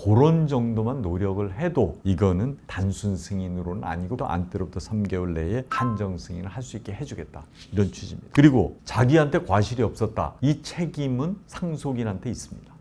그런 정도만 노력을 해도 이거는 단순 승인으로는 아니고 또 안때로부터 3개월 내에 한정 승인을 할 수 있게 해주겠다, 이런 취지입니다. 그리고 자기한테 과실이 없었다, 이 책임은 상속인한테 있습니다.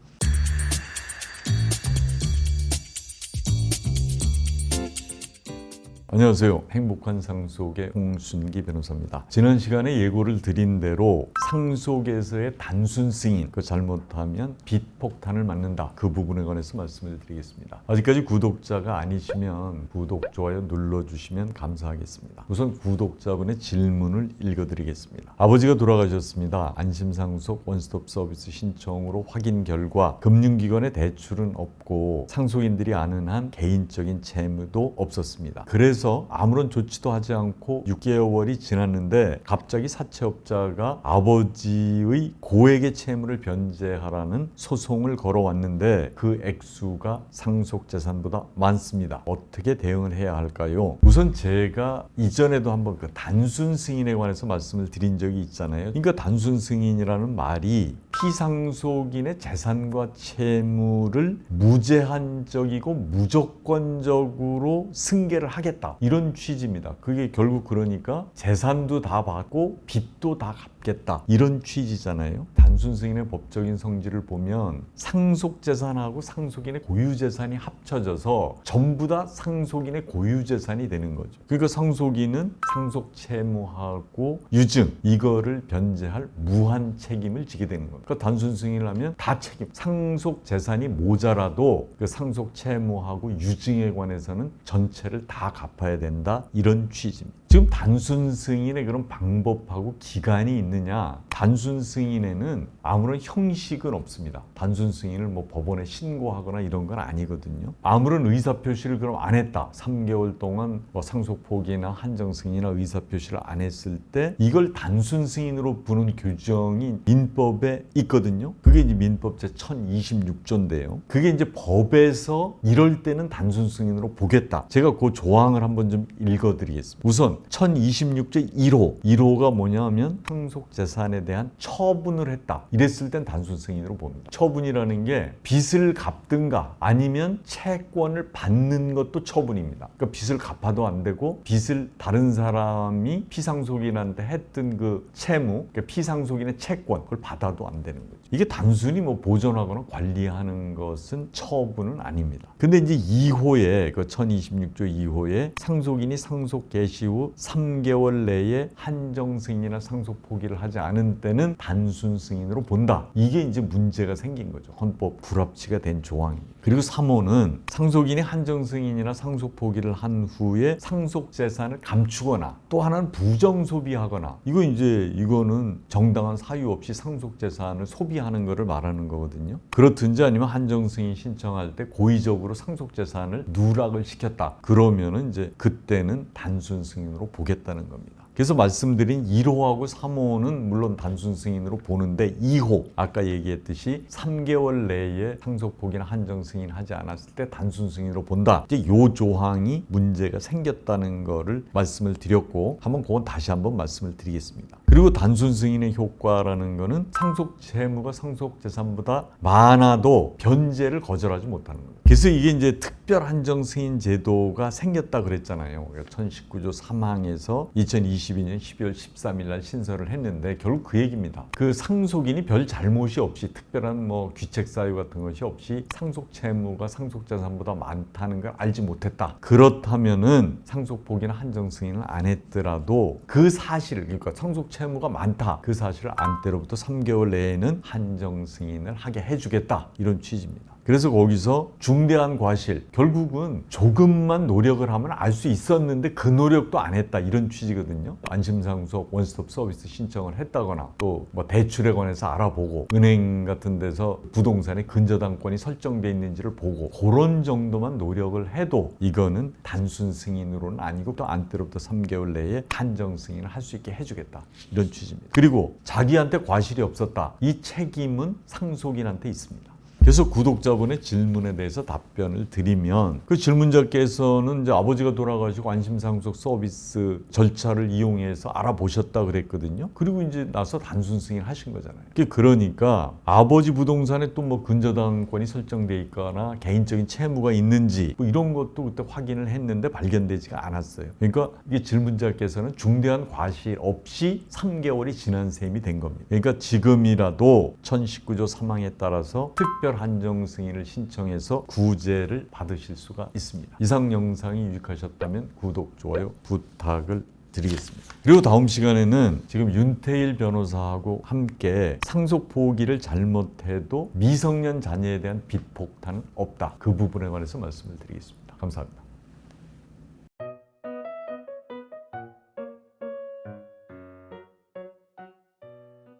안녕하세요. 행복한 상속의 홍순기 변호사입니다. 지난 시간에 예고를 드린 대로 상속에서의 단순 승인, 그 잘못하면 빚 폭탄을 맞는다, 그 부분에 관해서 말씀을 드리겠습니다. 아직까지 구독자가 아니시면 구독, 좋아요 눌러주시면 감사하겠습니다. 우선 구독자분의 질문을 읽어드리겠습니다. 아버지가 돌아가셨습니다. 안심상속 원스톱 서비스 신청으로 확인 결과 금융기관에 대출은 없고 상속인들이 아는 한 개인적인 채무도 없었습니다. 그래서 아무런 조치도 하지 않고 6개월이 지났는데 갑자기 사채업자가 아버지의 고액의 채무를 변제하라는 소송을 걸어왔는데 그 액수가 상속재산보다 많습니다. 어떻게 대응을 해야 할까요? 우선 제가 이전에도 한번 그 단순 승인에 관해서 말씀을 드린 적이 있잖아요. 그러니까 단순 승인이라는 말이 피상속인의 재산과 채무를 무제한적이고 무조건적으로 승계를 하겠다, 이런 취지입니다. 그게 결국 그러니까 재산도 다 받고 빚도 다 갚겠다, 이런 취지잖아요. 단순 승인의 법적인 성질을 보면 상속재산하고 상속인의 고유재산이 합쳐져서 전부 다 상속인의 고유재산이 되는 거죠. 그러니까 상속인은 상속채무하고 유증, 이거를 변제할 무한 책임을 지게 되는 겁니다. 그러니까 단순 승인을 하면 다 책임, 상속재산이 모자라도 그 상속채무하고 유증에 관해서는 전체를 다 갚아야 된다, 이런 취지입니다. 지금 단순 승인의 그런 방법하고 기간이 있느냐? 단순 승인에는 아무런 형식은 없습니다. 단순 승인을 뭐 법원에 신고하거나 이런 건 아니거든요. 아무런 의사표시를 그럼 안 했다, 3개월 동안 뭐 상속 포기나 한정 승인이나 의사표시를 안 했을 때 이걸 단순 승인으로 부는 규정이 민법에 있거든요. 그게 이제 민법 제 1026조인데요. 그게 이제 법에서 이럴 때는 단순 승인으로 보겠다. 제가 그 조항을 한번 좀 읽어드리겠습니다. 우선 1026조 1호가 뭐냐면 상속재산에 대한 처분을 했다, 이랬을 땐 단순 승인으로 봅니다. 처분이라는 게 빚을 갚든가 아니면 채권을 받는 것도 처분입니다. 그러니까 빚을 갚아도 안 되고 빚을 다른 사람이 피상속인한테 했던 그 채무, 그러니까 피상속인의 채권, 그걸 받아도 안 되는 거죠. 이게 단순히 뭐 보존하거나 관리하는 것은 처분은 아닙니다. 근데 이제 2호에 그 1026조 2호에 상속인이 상속 개시 후 3개월 내에 한정 승인이나 상속 포기를 하지 않은 때는 단순 승인으로 본다. 이게 이제 문제가 생긴 거죠. 헌법 불합치가 된 조항입니다. 그리고 3호는 상속인이 한정 승인이나 상속 포기를 한 후에 상속 재산을 감추거나 또 하나는 부정 소비하거나, 이거는 정당한 사유 없이 상속 재산을 소비하는 것을 말하는 거거든요. 그렇든지 아니면 한정 승인 신청할 때 고의적으로 상속 재산을 누락을 시켰다, 그러면은 이제 그때는 단순 승인으로 보겠다는 겁니다. 그래서 말씀드린 1호하고 3호는 물론 단순 승인으로 보는데 2호, 아까 얘기했듯이 3개월 내에 상속 포기나 한정 승인 하지 않았을 때 단순 승인으로 본다. 이제 이 조항이 문제가 생겼다는 거를 말씀을 드렸고, 그건 다시 한번 말씀을 드리겠습니다. 그리고 단순 승인의 효과라는 거는 상속 채무가 상속 재산보다 많아도 변제를 거절하지 못하는 거예요. 그래서 이게 이제 특별 한정 승인 제도가 생겼다 그랬잖아요. 1019조 3항에서 2022년 12월 13일 날 신설을 했는데 결국 그 얘기입니다. 그 상속인이 별 잘못이 없이, 특별한 뭐 귀책 사유 같은 것이 없이 상속 채무가 상속 재산보다 많다는 걸 알지 못했다. 그렇다면은 상속 포기나 한정 승인을 안 했더라도 그 사실을, 그러니까 상속 채무가 많다, 그 사실을 안때로부터 3개월 내에는 한정 승인을 하게 해주겠다, 이런 취지입니다. 그래서 거기서 중대한 과실, 결국은 조금만 노력을 하면 알 수 있었는데 그 노력도 안 했다, 이런 취지거든요. 안심상속 원스톱 서비스 신청을 했다거나 또 뭐 대출에 관해서 알아보고 은행 같은 데서 부동산의 근저당권이 설정돼 있는지를 보고 그런 정도만 노력을 해도 이거는 단순 승인으로는 아니고 또 안때로부터 3개월 내에 한정 승인을 할 수 있게 해주겠다, 이런 취지입니다. 그리고 자기한테 과실이 없었다, 이 책임은 상속인한테 있습니다. 그래서 구독자분의 질문에 대해서 답변을 드리면 그 질문자께서는 이제 아버지가 돌아가시고 안심상속 서비스 절차를 이용해서 알아보셨다 그랬거든요. 그리고 이제 나서 단순 승인 하신 거잖아요. 그러니까 아버지 부동산에 또 뭐 근저당권이 설정돼 있거나 개인적인 채무가 있는지 뭐 이런 것도 그때 확인을 했는데 발견되지가 않았어요. 그러니까 이게 질문자께서는 중대한 과실 없이 3개월이 지난 셈이 된 겁니다. 그러니까 지금이라도 1019조 3항에 따라서 특별 한정 승인을 신청해서 구제를 받으실 수가 있습니다. 이상 영상이 유익하셨다면 구독, 좋아요 부탁을 드리겠습니다. 그리고 다음 시간에는 지금 윤태일 변호사하고 함께 상속 포기를 잘못해도 미성년 자녀에 대한 빚 폭탄은 없다. 그 부분에 관해서 말씀을 드리겠습니다. 감사합니다.